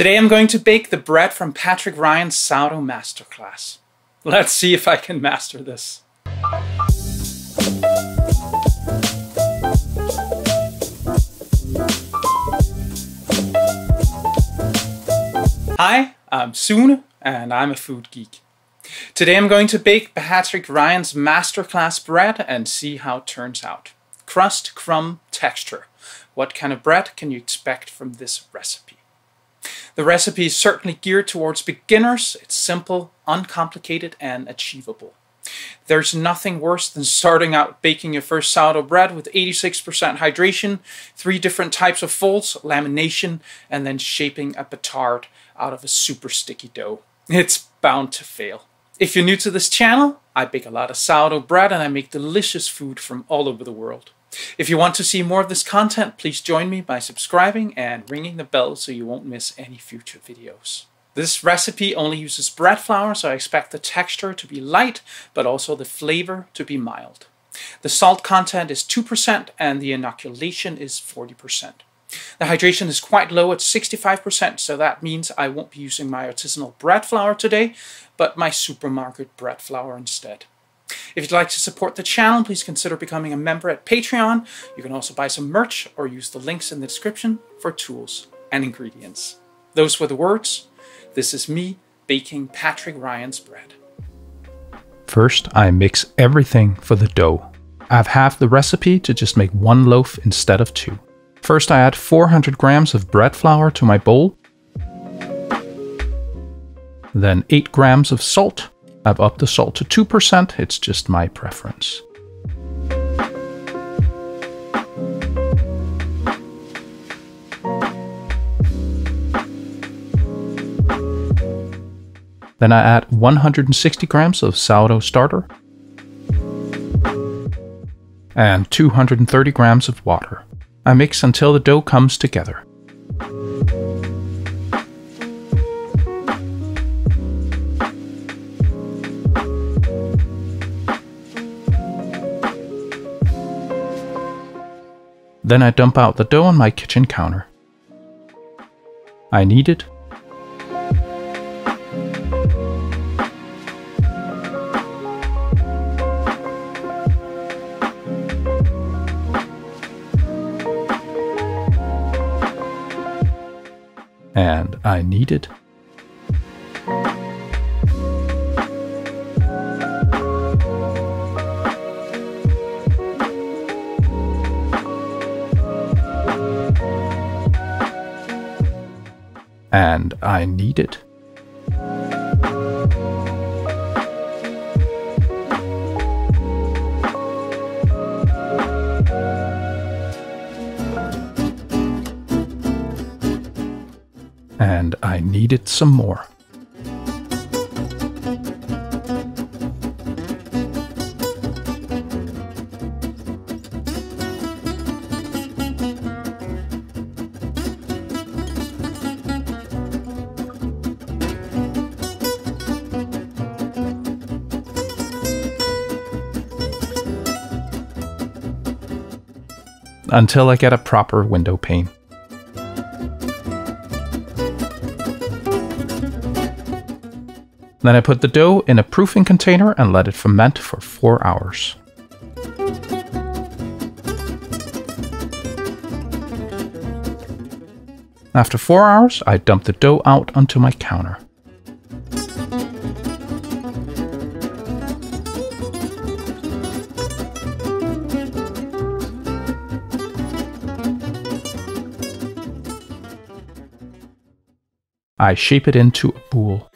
Today I'm going to bake the bread from Patrick Ryan's Sourdough Masterclass. Let's see if I can master this. Hi, I'm Sune and I'm a food geek. Today I'm going to bake Patrick Ryan's Masterclass bread and see how it turns out. Crust, crumb, texture. What kind of bread can you expect from this recipe? The recipe is certainly geared towards beginners. It's simple, uncomplicated, and achievable. There's nothing worse than starting out baking your first sourdough bread with 86% hydration, 3 different types of folds, lamination, and then shaping a petard out of a super sticky dough. It's bound to fail. If you're new to this channel, I bake a lot of sourdough bread and I make delicious food from all over the world. If you want to see more of this content, please join me by subscribing and ringing the bell so you won't miss any future videos. This recipe only uses bread flour, so I expect the texture to be light, but also the flavor to be mild. The salt content is 2% and the inoculation is 40%. The hydration is quite low at 65%, so that means I won't be using my artisanal bread flour today, but my supermarket bread flour instead. If you'd like to support the channel, please consider becoming a member at Patreon. You can also buy some merch or use the links in the description for tools and ingredients. Those were the words. This is me baking Patrick Ryan's bread. First, I mix everything for the dough. I have half the recipe to just make 1 loaf instead of 2. First, I add 400 grams of bread flour to my bowl. Then 8 grams of salt. I've upped the salt to 2%, it's just my preference. Then I add 160 grams of sourdough starter and 230 grams of water. I mix until the dough comes together. Then I dump out the dough on my kitchen counter. I knead it. And I knead it. And I knead it. And I knead it some more. Until I get a proper window pane. Then I put the dough in a proofing container and let it ferment for 4 hours. After 4 hours, I dump the dough out onto my counter. I shape it into a boule.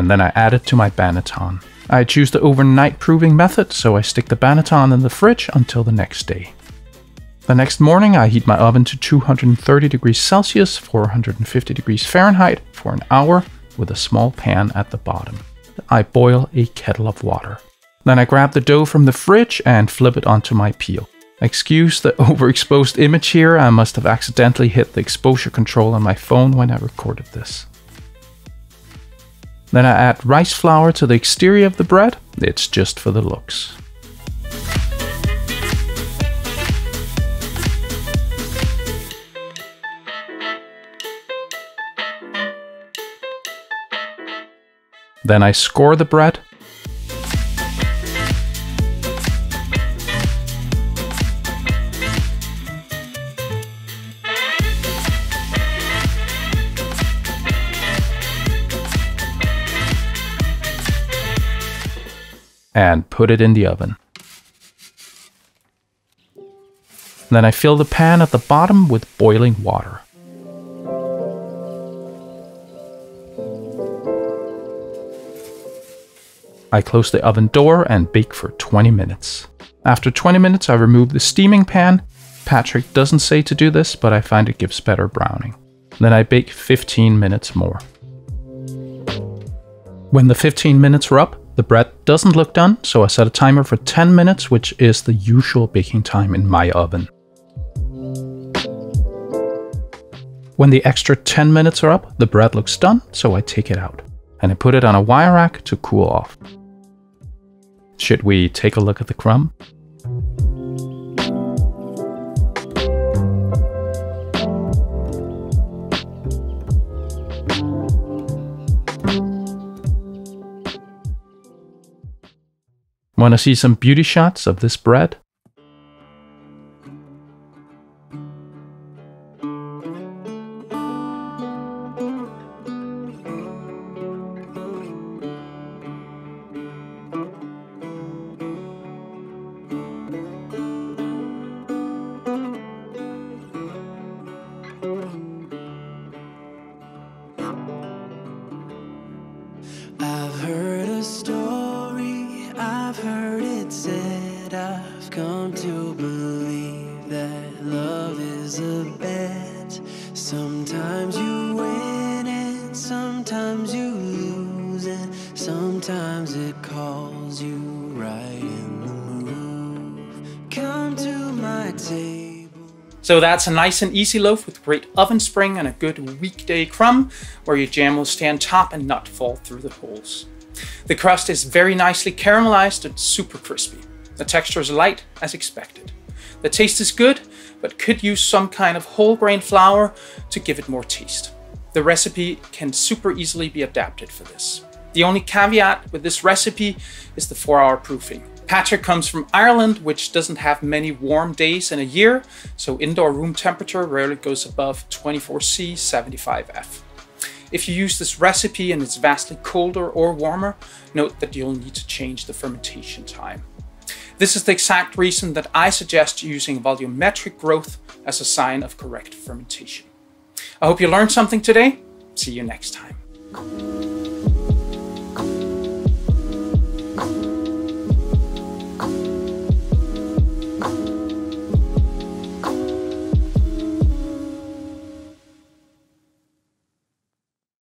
and then I add it to my Banneton. I choose the overnight proving method, so I stick the Banneton in the fridge until the next day. The next morning I heat my oven to 230 degrees Celsius, 450 degrees Fahrenheit for an hour with a small pan at the bottom. I boil a kettle of water. Then I grab the dough from the fridge and flip it onto my peel. Excuse the overexposed image here, I must have accidentally hit the exposure control on my phone when I recorded this. Then I add rice flour to the exterior of the bread, it's just for the looks. Then I score the bread. And put it in the oven. Then I fill the pan at the bottom with boiling water. I close the oven door and bake for 20 minutes. After 20 minutes I remove the steaming pan. Patrick doesn't say to do this, but I find it gives better browning. Then I bake 15 minutes more. When the 15 minutes are up, the bread doesn't look done, so I set a timer for 10 minutes, which is the usual baking time in my oven. When the extra 10 minutes are up, the bread looks done, so I take it out. And I put it on a wire rack to cool off. Should we take a look at the crumb? Want to see some beauty shots of this bread? I've heard a story, I've heard it said, I've come to believe that love is a bet. Sometimes you win and sometimes you lose, and sometimes it calls you right in the move. Come to my table. So that's a nice and easy loaf with great oven spring and a good weekday crumb where your jam will stay on top and not fall through the holes. The crust is very nicely caramelized and super crispy. The texture is light as expected. The taste is good, but could use some kind of whole grain flour to give it more taste. The recipe can super easily be adapted for this. The only caveat with this recipe is the 4-hour proofing. Patrick comes from Ireland, which doesn't have many warm days in a year, so indoor room temperature rarely goes above 24°C, 75°F. If you use this recipe and it's vastly colder or warmer, note that you'll need to change the fermentation time. This is the exact reason that I suggest using volumetric growth as a sign of correct fermentation. I hope you learned something today. See you next time.